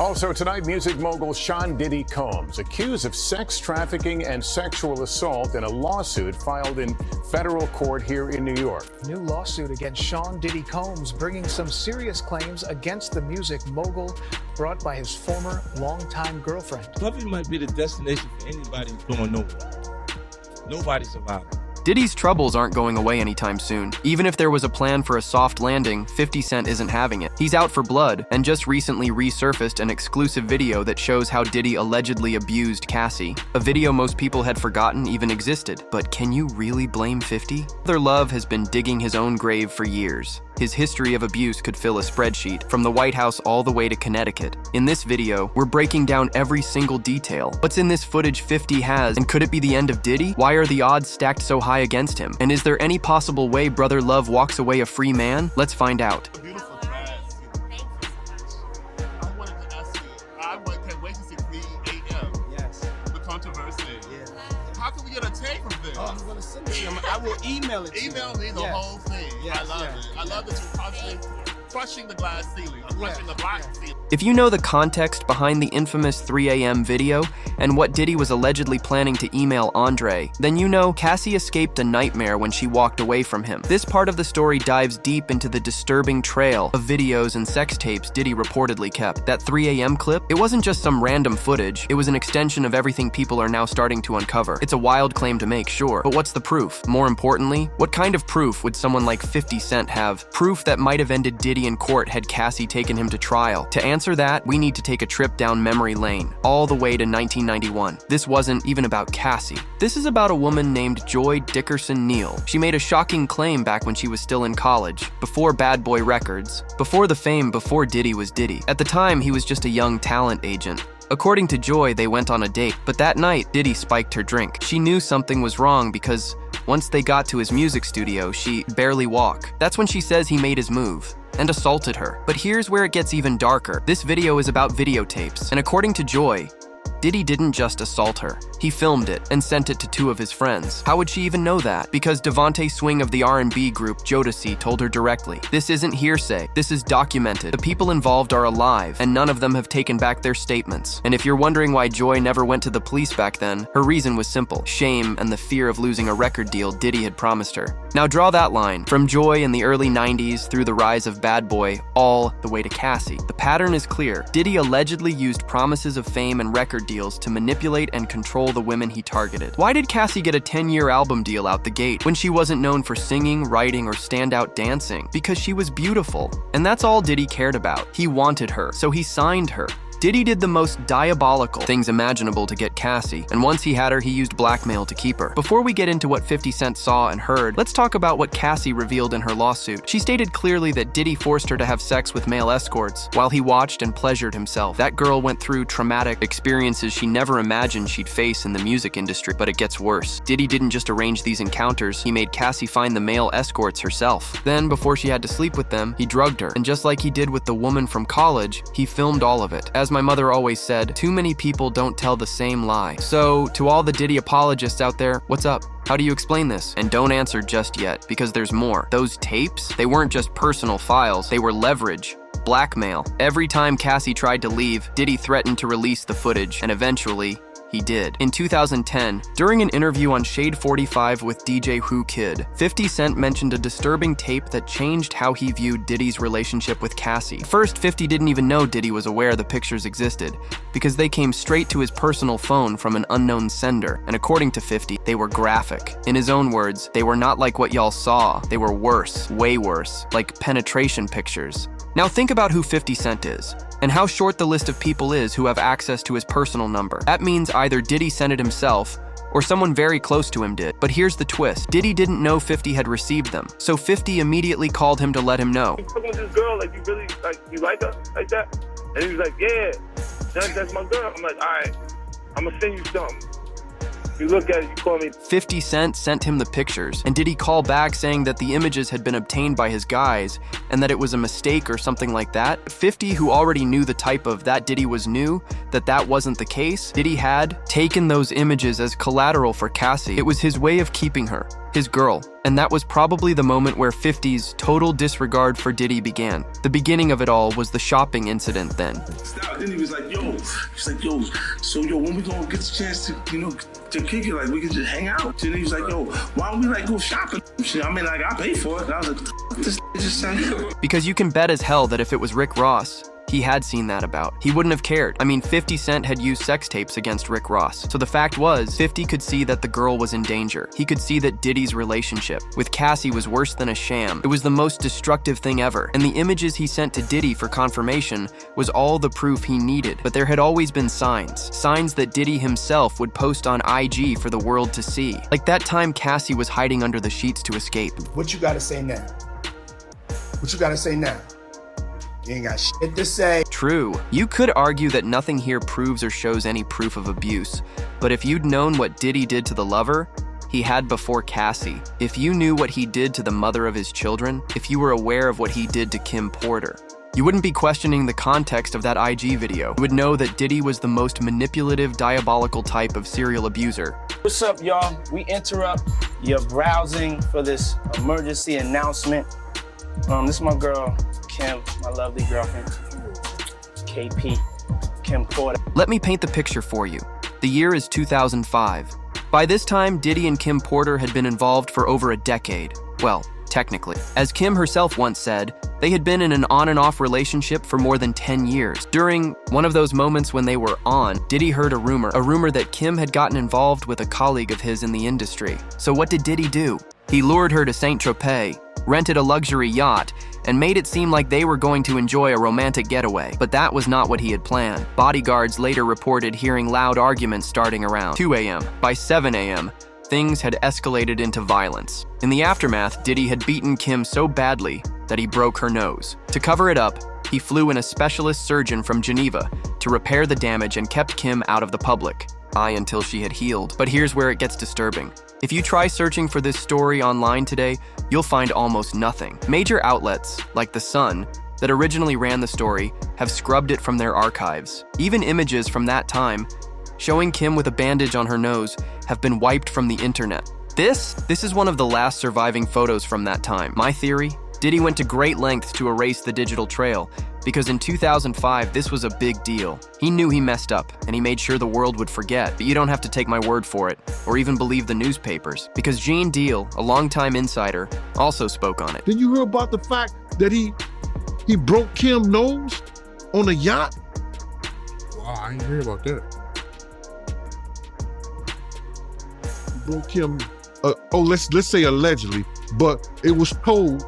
Also tonight, music mogul Sean Diddy Combs accused of sex trafficking and sexual assault in a lawsuit filed in federal court here in New York. New lawsuit against Sean Diddy Combs, bringing some serious claims against the music mogul, brought by his former longtime girlfriend. Puffy might be the destination for anybody who's going nowhere. Nobody's surviving. Diddy's troubles aren't going away anytime soon. Even if there was a plan for a soft landing, 50 Cent isn't having it. He's out for blood, and just recently resurfaced an exclusive video that shows how Diddy allegedly abused Cassie. A video most people had forgotten even existed. But can you really blame 50? Their love has been digging his own grave for years. His history of abuse could fill a spreadsheet, from the White House all the way to Connecticut. In this video, we're breaking down every single detail. What's in this footage 50 has, and could it be the end of Diddy? Why are the odds stacked so high against him? And is there any possible way Brother Love walks away a free man? Let's find out. Beautiful dress. Thank you so much. I wanted to ask you, can't wait to see 3 a.m. Yes. The controversy. Yeah. How can we get a tape from this? Oh, I'm gonna send it to you. I will email it to you. Email me the whole thing. Yes, I love it. I love that you're constantly crushing the glass ceiling, crushing the black ceiling. If you know the context behind the infamous 3 a.m. video and what Diddy was allegedly planning to email Andre, then you know Cassie escaped a nightmare when she walked away from him. This part of the story dives deep into the disturbing trail of videos and sex tapes Diddy reportedly kept. That 3 a.m. clip, it wasn't just some random footage, it was an extension of everything people are now starting to uncover. It's a wild claim to make, sure, but what's the proof? More importantly, what kind of proof would someone like 50 Cent have? Proof that might have ended Diddy in court had Cassie taken him to trial. To answer that, we need to take a trip down memory lane, all the way to 1991. This wasn't even about Cassie. This is about a woman named Joy Dickerson Neal. She made a shocking claim back when she was still in college, before Bad Boy Records, before the fame before Diddy was Diddy. At the time, he was just a young talent agent. According to Joy, they went on a date, but that night, Diddy spiked her drink. She knew something was wrong because once they got to his music studio, she barely walk. That's when she says he made his move and assaulted her. But here's where it gets even darker. This video is about videotapes, and according to Joy, Diddy didn't just assault her. He filmed it and sent it to 2 of his friends. How would she even know that? Because Devontae Swing of the R&B group Jodeci told her directly. This isn't hearsay. This is documented. The people involved are alive, and none of them have taken back their statements. And if you're wondering why Joy never went to the police back then, her reason was simple: shame and the fear of losing a record deal Diddy had promised her. Now draw that line. From Joy in the early 90s through the rise of Bad Boy, all the way to Cassie. The pattern is clear. Diddy allegedly used promises of fame and record deals to manipulate and control the women he targeted. Why did Cassie get a 10-year album deal out the gate when she wasn't known for singing, writing, or standout dancing? Because she was beautiful. And that's all Diddy cared about. He wanted her, so he signed her. Diddy did the most diabolical things imaginable to get Cassie, and once he had her, he used blackmail to keep her. Before we get into what 50 Cent saw and heard, let's talk about what Cassie revealed in her lawsuit. She stated clearly that Diddy forced her to have sex with male escorts while he watched and pleasured himself. That girl went through traumatic experiences she never imagined she'd face in the music industry, but it gets worse. Diddy didn't just arrange these encounters, he made Cassie find the male escorts herself. Then, before she had to sleep with them, he drugged her, and just like he did with the woman from college, he filmed all of it. As my mother always said, too many people don't tell the same lie. So, to all the Diddy apologists out there, what's up? How do you explain this? And don't answer just yet, because there's more. Those tapes, they weren't just personal files, they were leverage. Blackmail. Every time Cassie tried to leave, Diddy threatened to release the footage, and eventually, he did. In 2010, during an interview on Shade 45 with DJ Who Kid, 50 Cent mentioned a disturbing tape that changed how he viewed Diddy's relationship with Cassie. First, 50 didn't even know Diddy was aware the pictures existed, because they came straight to his personal phone from an unknown sender, and according to 50, they were graphic. In his own words, they were not like what y'all saw, they were worse, way worse, like penetration pictures. Now think about who 50 Cent is, and how short the list of people is who have access to his personal number. That means either Diddy sent it himself, or someone very close to him did. But here's the twist. Diddy didn't know 50 had received them, so 50 immediately called him to let him know. You fucking this girl, like you really, like you like her, like that? And he was like, yeah, that's my girl. I'm like, all right, I'm gonna send you something. You look at it, you call me. 50 Cent sent him the pictures, and Diddy called back saying that the images had been obtained by his guys, and that it was a mistake or something like that. 50, who already knew the type of that Diddy was, knew that that wasn't the case. Diddy had taken those images as collateral for Cassie. It was his way of keeping her. his girl. And that was probably the moment where 50's total disregard for Diddy began. The beginning of it all was the shopping incident then. Then he was like, so when we gonna get the chance to, to kick it, like we can just hang out. And he was like, why don't we like go shopping? I mean, like I pay for it. And I was like, this just sounds. Because you can bet as hell that if it was Rick Ross, he had seen that about. He wouldn't have cared. I mean, 50 Cent had used sex tapes against Rick Ross. So the fact was, 50 could see that the girl was in danger. He could see that Diddy's relationship with Cassie was worse than a sham. It was the most destructive thing ever. And the images he sent to Diddy for confirmation was all the proof he needed. But there had always been signs that Diddy himself would post on IG for the world to see. Like that time Cassie was hiding under the sheets to escape. What you gotta say now? What you gotta say now? You ain't got shit to say. True. You could argue that nothing here proves or shows any proof of abuse, but if you'd known what Diddy did to the lover he had before Cassie, if you knew what he did to the mother of his children, if you were aware of what he did to Kim Porter, you wouldn't be questioning the context of that IG video. You would know that Diddy was the most manipulative, diabolical type of serial abuser. What's up, y'all? We interrupt your browsing for this emergency announcement. This is my girl, Kim, my lovely girlfriend, KP, Kim Porter. Let me paint the picture for you. The year is 2005. By this time, Diddy and Kim Porter had been involved for over a decade. Well, technically. As Kim herself once said, they had been in an on and off relationship for more than 10 years. During one of those moments when they were on, Diddy heard a rumor that Kim had gotten involved with a colleague of his in the industry. So what did Diddy do? He lured her to Saint-Tropez, rented a luxury yacht, and made it seem like they were going to enjoy a romantic getaway. But that was not what he had planned. Bodyguards later reported hearing loud arguments starting around 2 a.m. By 7 a.m., things had escalated into violence. In the aftermath, Diddy had beaten Kim so badly that he broke her nose. To cover it up, he flew in a specialist surgeon from Geneva to repair the damage and kept Kim out of the public eye until she had healed. But here's where it gets disturbing. If you try searching for this story online today, you'll find almost nothing. Major outlets, like The Sun, that originally ran the story, have scrubbed it from their archives. Even images from that time, showing Kim with a bandage on her nose, have been wiped from the internet. This is one of the last surviving photos from that time. My theory? Diddy went to great lengths to erase the digital trail, because in 2005, this was a big deal. He knew he messed up, and he made sure the world would forget. But you don't have to take my word for it, or even believe the newspapers, because Gene Deal, a longtime insider, also spoke on it. Did you hear about the fact that he broke Kim's nose on a yacht? Wow, I didn't hear about that. He broke Kim, let's say allegedly, but it was told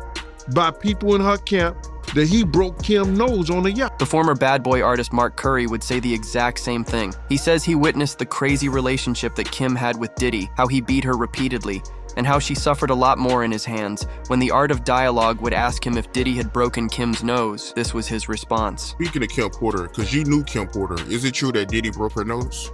by people in her camp that he broke Kim's nose on a yacht. The former Bad Boy artist Mark Curry would say the exact same thing. He says he witnessed the crazy relationship that Kim had with Diddy, how he beat her repeatedly, and how she suffered a lot more in his hands. When the Art of Dialogue would ask him if Diddy had broken Kim's nose, this was his response. Speaking of Kim Porter, because you knew Kim Porter, is it true that Diddy broke her nose?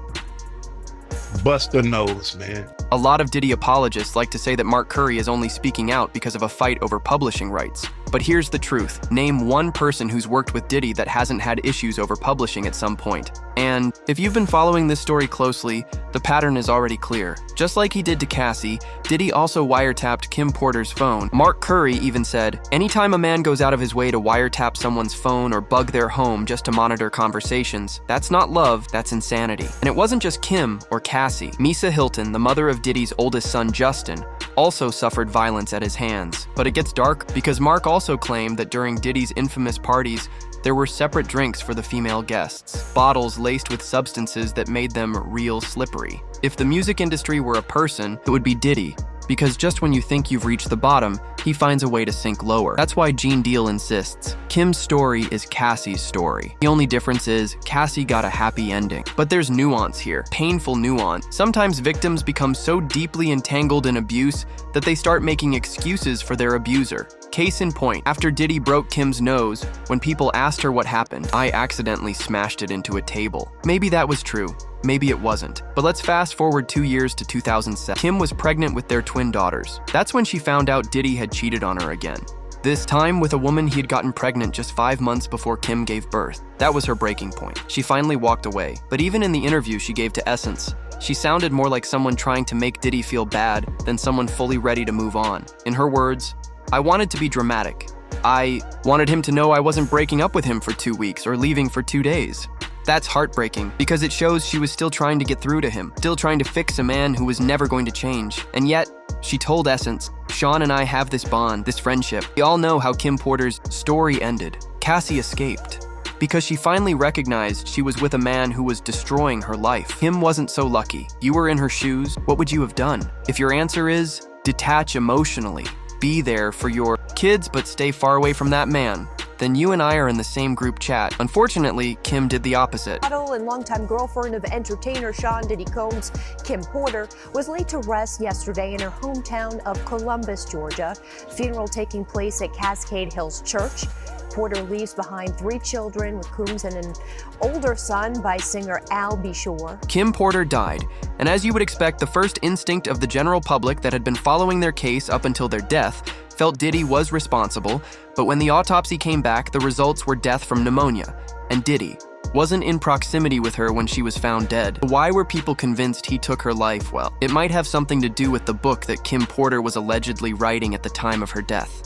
Bust the nose, man. A lot of Diddy apologists like to say that Mark Curry is only speaking out because of a fight over publishing rights. But here's the truth. Name one person who's worked with Diddy that hasn't had issues over publishing at some point. And if you've been following this story closely, the pattern is already clear. Just like he did to Cassie, Diddy also wiretapped Kim Porter's phone. Mark Curry even said, anytime a man goes out of his way to wiretap someone's phone or bug their home just to monitor conversations, that's not love, that's insanity. And it wasn't just Kim or Cassie. Misa Hilton, the mother of Diddy's oldest son, Justin, also suffered violence at his hands. But it gets dark because Mark also claimed that during Diddy's infamous parties, there were separate drinks for the female guests, bottles laced with substances that made them real slippery. If the music industry were a person, it would be Diddy, because just when you think you've reached the bottom, he finds a way to sink lower. That's why Gene Deal insists, Kim's story is Cassie's story. The only difference is, Cassie got a happy ending. But there's nuance here, painful nuance. Sometimes victims become so deeply entangled in abuse that they start making excuses for their abuser. Case in point, after Diddy broke Kim's nose, when people asked her what happened, I accidentally smashed it into a table. Maybe that was true. Maybe it wasn't. But let's fast forward 2 years to 2007. Kim was pregnant with their twin daughters. That's when she found out Diddy had cheated on her again. This time with a woman he had gotten pregnant just 5 months before Kim gave birth. That was her breaking point. She finally walked away. But even in the interview she gave to Essence, she sounded more like someone trying to make Diddy feel bad than someone fully ready to move on. In her words, "I wanted to be dramatic. I wanted him to know I wasn't breaking up with him for 2 weeks or leaving for 2 days." That's heartbreaking because it shows she was still trying to get through to him, still trying to fix a man who was never going to change. And yet, she told Essence, "Sean and I have this bond, this friendship. We all know how Kim Porter's story ended. Cassie escaped because she finally recognized she was with a man who was destroying her life. Kim wasn't so lucky. You were in her shoes. What would you have done? If your answer is detach emotionally, be there for your kids but stay far away from that man, then you and I are in the same group chat." Unfortunately, Kim did the opposite. Model and longtime girlfriend of entertainer Sean Diddy Combs, Kim Porter, was laid to rest yesterday in her hometown of Columbus, Georgia. Funeral taking place at Cascade Hills Church. Porter leaves behind 3 children with Combs and an older son by singer Al B. Shore. Kim Porter died, and as you would expect, the first instinct of the general public that had been following their case up until their death felt Diddy was responsible, but when the autopsy came back, the results were death from pneumonia, and Diddy wasn't in proximity with her when she was found dead. Why were people convinced he took her life? Well, it might have something to do with the book that Kim Porter was allegedly writing at the time of her death.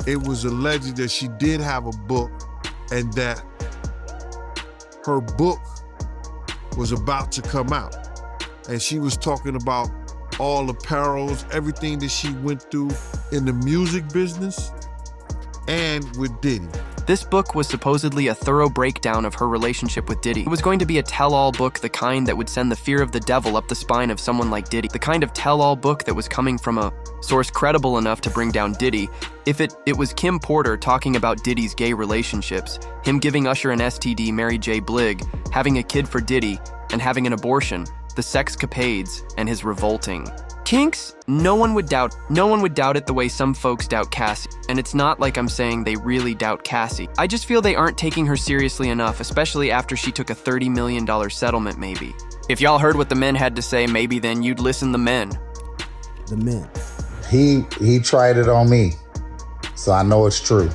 It was alleged that she did have a book and that her book was about to come out. And she was talking about all the perils, everything that she went through in the music business and with Diddy. This book was supposedly a thorough breakdown of her relationship with Diddy. It was going to be a tell-all book, the kind that would send the fear of the devil up the spine of someone like Diddy. The kind of tell-all book that was coming from a source credible enough to bring down Diddy. If it was Kim Porter talking about Diddy's gay relationships, him giving Usher an STD, Mary J. Blige, having a kid for Diddy, and having an abortion, the sexcapades, and his revolting kinks, no one would doubt it the way some folks doubt Cassie. And it's not like I'm saying they really doubt Cassie. I just feel they aren't taking her seriously enough, especially after she took a $30 million settlement maybe. If y'all heard what the men had to say, maybe then you'd listen the men. The men. He tried it on me, so I know it's true.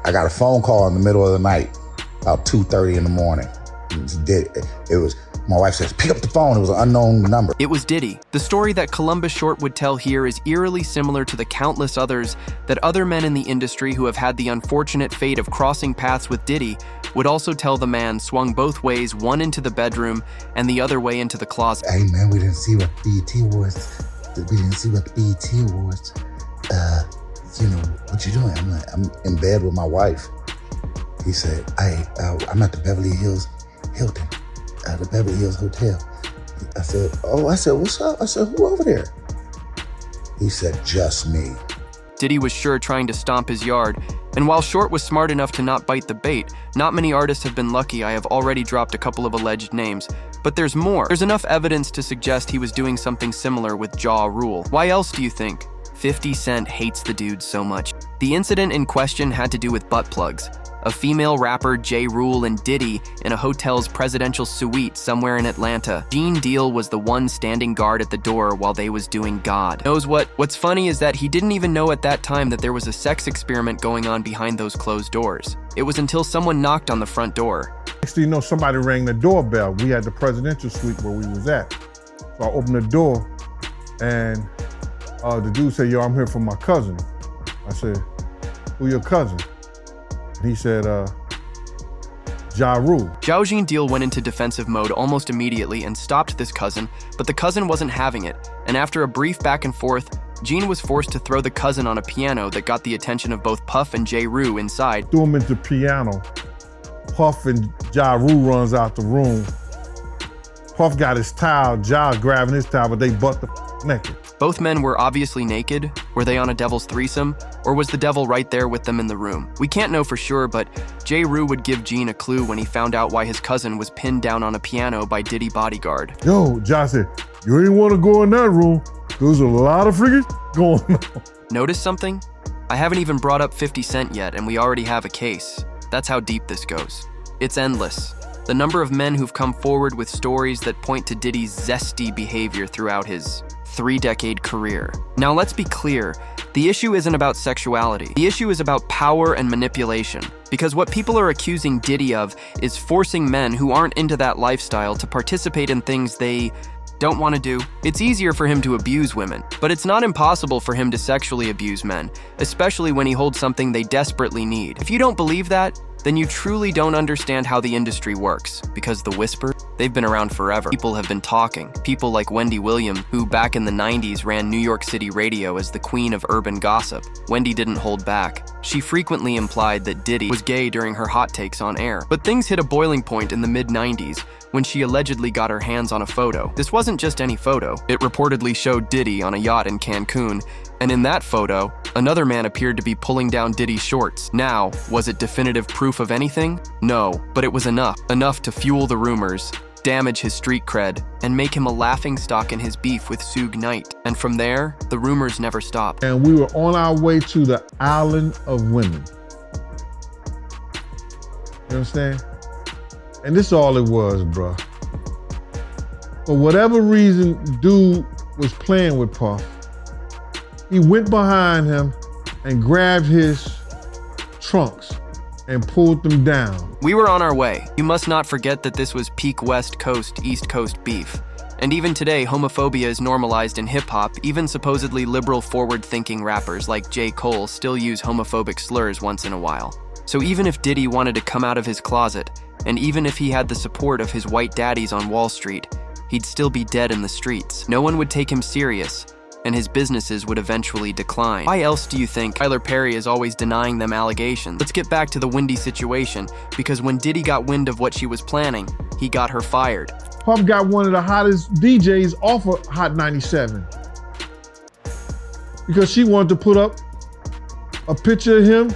I got a phone call in the middle of the night, about 2:30 in the morning. It was my wife says, "Pick up the phone." It was an unknown number. It was Diddy. The story that Columbus Short would tell here is eerily similar to the countless others that other men in the industry who have had the unfortunate fate of crossing paths with Diddy would also tell the man swung both ways, one into the bedroom and the other way into the closet. "Hey man, we didn't see what the BET Awards. We didn't see what the BET Awards. What you doing?" I'm like, "I'm in bed with my wife." He said, "Hey, I'm at the Beverly Hills Hilton. The Beverly Hills Hotel." I said, "What's up?" I said, "Who over there?" He said, "Just me." Diddy was sure trying to stomp his yard, and while Short was smart enough to not bite the bait, not many artists have been lucky. I have already dropped a couple of alleged names, but there's more. There's enough evidence to suggest he was doing something similar with Ja Rule. Why else do you think 50 Cent hates the dude so much? The incident in question had to do with butt plugs. A female rapper, Ja Rule, and Diddy in a hotel's presidential suite somewhere in Atlanta. Gene Deal was the one standing guard at the door while they was doing God. What's funny is that he didn't even know at that time that there was a sex experiment going on behind those closed doors. It was until someone knocked on the front door. Next thing you know, somebody rang the doorbell. We had the presidential suite where we was at. So I opened the door and the dude said, "Yo, I'm here for my cousin." I said, "Who your cousin?" And he said, Ja Rule. Gene Deal went into defensive mode almost immediately and stopped this cousin, but the cousin wasn't having it. And after a brief back and forth, Gene was forced to throw the cousin on a piano that got the attention of both Puff and Ja Rule inside. Threw him into the piano. Puff and Ja Rule runs out the room. Puff got his towel, Ja grabbing his towel, but they butt the naked. Both men were obviously naked. Were they on a devil's threesome? Or was the devil right there with them in the room? We can't know for sure, but Ja Rule would give Gene a clue when he found out why his cousin was pinned down on a piano by Diddy bodyguard. Yo, Ja said, "You ain't want to go in that room. There's a lot of freaking going on." Notice something? I haven't even brought up 50 Cent yet, and we already have a case. That's how deep this goes. It's endless. The number of men who've come forward with stories that point to Diddy's zesty behavior throughout his 3-decade career. Now let's be clear, The issue isn't about sexuality. The issue is about power and manipulation. Because what people are accusing Diddy of is forcing men who aren't into that lifestyle to participate in things they don't want to do. It's easier for him to abuse women, but it's not impossible for him to sexually abuse men, especially when he holds something they desperately need. If you don't believe that, then you truly don't understand how the industry works, because the whisper, they've been around forever. People have been talking. People like Wendy Williams, who back in the 90s ran New York City radio as the queen of urban gossip. Wendy didn't hold back. She frequently implied that Diddy was gay during her hot takes on air. But things hit a boiling point in the mid-90s when she allegedly got her hands on a photo. This wasn't just any photo. It reportedly showed Diddy on a yacht in Cancun, and in that photo, another man appeared to be pulling down Diddy's shorts. Now, was it definitive proof of anything? No, but it was enough to fuel the rumors, damage his street cred, and make him a laughingstock in his beef with Suge Knight. And from there, the rumors never stopped. And we were on our way to the island of women. You understand? And this is all it was, bruh. For whatever reason, dude was playing with Puff. He went behind him and grabbed his trunks and pulled them down. We were on our way. You must not forget that this was peak West Coast, East Coast beef. And even today, homophobia is normalized in hip-hop. Even supposedly liberal, forward-thinking rappers like J. Cole still use homophobic slurs once in a while. So even if Diddy wanted to come out of his closet, and even if he had the support of his white daddies on Wall Street, he'd still be dead in the streets. No one would take him serious, and his businesses would eventually decline. Why else do you think Tyler Perry is always denying them allegations? Let's get back to the Wendy situation, because when Diddy got wind of what she was planning, he got her fired. Puff got one of the hottest DJs off of Hot 97 because she wanted to put up a picture of him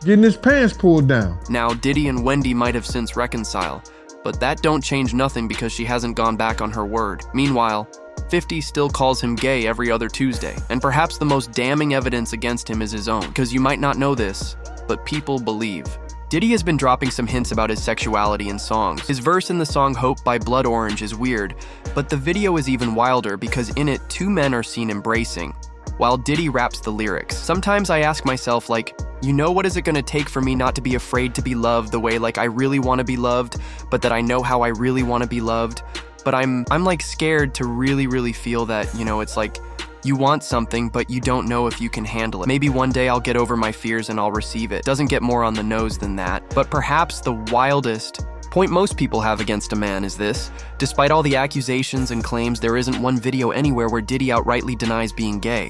getting his pants pulled down. Now, Diddy and Wendy might have since reconciled, but that don't change nothing because she hasn't gone back on her word. Meanwhile, 50 still calls him gay every other Tuesday, and perhaps the most damning evidence against him is his own, because you might not know this, but people believe. Diddy has been dropping some hints about his sexuality in songs. His verse in the song Hope by Blood Orange is weird, but the video is even wilder because in it, two men are seen embracing, while Diddy raps the lyrics. Sometimes I ask myself, like, you know, what is it gonna take for me not to be afraid to be loved the way like I really wanna be loved, but that I know how I really wanna be loved? But I'm like scared to really feel that, you know, it's like you want something, but you don't know if you can handle it. Maybe one day I'll get over my fears and I'll receive it. Doesn't get more on the nose than that. But perhaps the wildest point most people have against a man is this. Despite all the accusations and claims, there isn't one video anywhere where Diddy outrightly denies being gay.